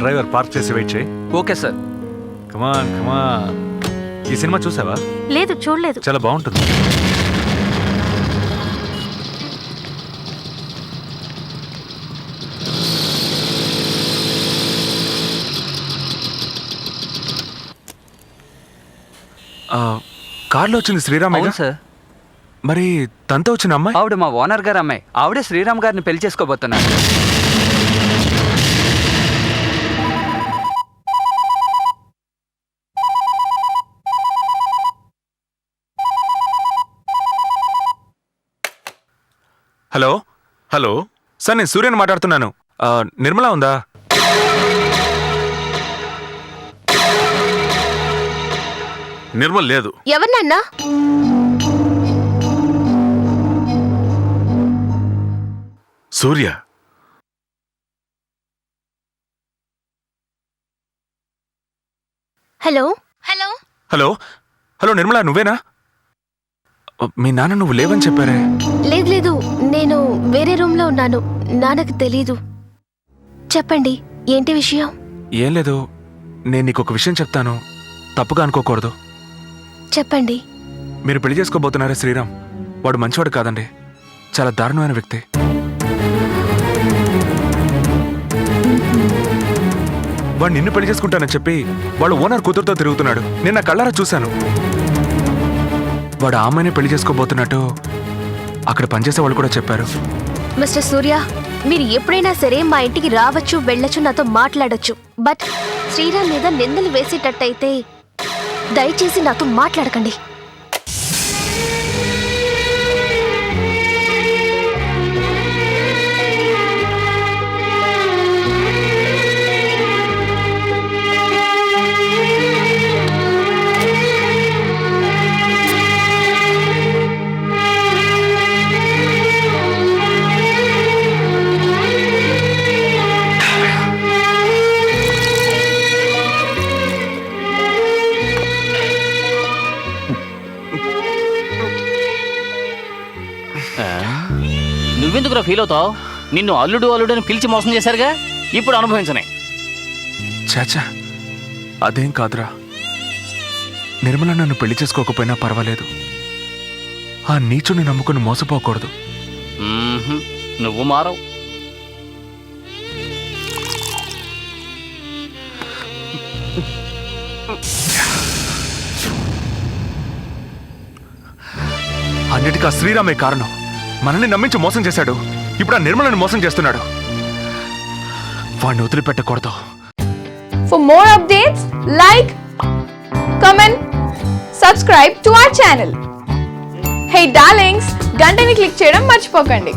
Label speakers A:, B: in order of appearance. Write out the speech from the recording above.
A: Driver park చేసి wait చేయి.
B: Okay sir.
A: Come on come on. ఈ సినిమా చూసావా?
C: లేదు, చూడలేదు.
A: చాలా బాగుంటుంది. కార్లో వచ్చింది శ్రీరామయ్య
B: సార్.
A: మరి తనతో వచ్చిన అమ్మాయి?
B: ఆవిడ మా ఓనర్ గారు అమ్మాయి. ఆవిడే శ్రీరామ్ గారిని పెళ్లి చేసుకోబోతున్నారు.
A: హలో హలో సార్, నేను సూర్యని మాట్లాడుతున్నాను. నిర్మల ఉందా? నిర్మల్ లేదు.
C: ఎవరినన్నా?
A: Surya.
C: Hello hello
A: hello hello Nirmala, నువ్వేనా? మీ నాన్న నువ్వు లేవని చెప్పారే.
C: లేదు లేదు, నేను వేరే రూమ్ లో ఉన్నాను. నాన్నకు తెలీదు. చెప్పండి, ఏంటి విషయం?
A: ఏం లేదు, నేను నీకు ఒక విషయం చెప్తాను, తప్పుగా అనుకోకూడదు.
C: చెప్పండి.
A: మీరు పెళ్లి చేసుకోబోతున్నారే శ్రీరామ్, వాడు మంచివాడు కాదండి, చాలా దారుణమైన వ్యక్తి. వాడు నిన్ను పెళ్లి చేసుకుంటానని చెప్పి వాడు ఓనర్ కూతురుతో తిరుగుతున్నాడు. నేను నా కళ్ళారా చూశాను. వాడు ఆ అమ్మాయిని పెళ్లి చేసుకోబోతున్నట్టు అక్కడ పనిచేసే వాళ్ళు కూడా చెప్పారు.
C: మిస్టర్ సూర్య, మీరు ఎప్పుడైనా సరే మా ఇంటికి రావచ్చు, వెళ్ళొచ్చు, నాతో మాట్లాడొచ్చు. బట్ శ్రీరామ్ మీద నిందలు వేసేటట్టయితే దయచేసి నాతో మాట్లాడకండి.
D: నువ్వెందుకురా ఫీల్ అవుతావు? నిన్ను అల్లుడు అల్లుడని పిలిచి మోసం చేశారుగా, ఇప్పుడు అనుభవించనే.
A: చాచా, అదేం కాదురా. నిర్మల నన్ను పెళ్లి చేసుకోకపోయినా పర్వాలేదు, ఆ నీచుని నమ్ముకుని మోసపోకూడదు.
D: నువ్వు మారవు.
A: అన్నిటికీ శ్రీరామే కారణం. మనల్ని నమ్మించి మోసం చేశాడు. ఇప్పుడు ఆ నిర్మలని మోసం చేస్తున్నాడు. వాడిని వదిలిపెట్టకూడదు.
E: For more updates, like, comment, subscribe to our channel. Hey darlings, గంటని click చేయడం మర్చిపోకండి.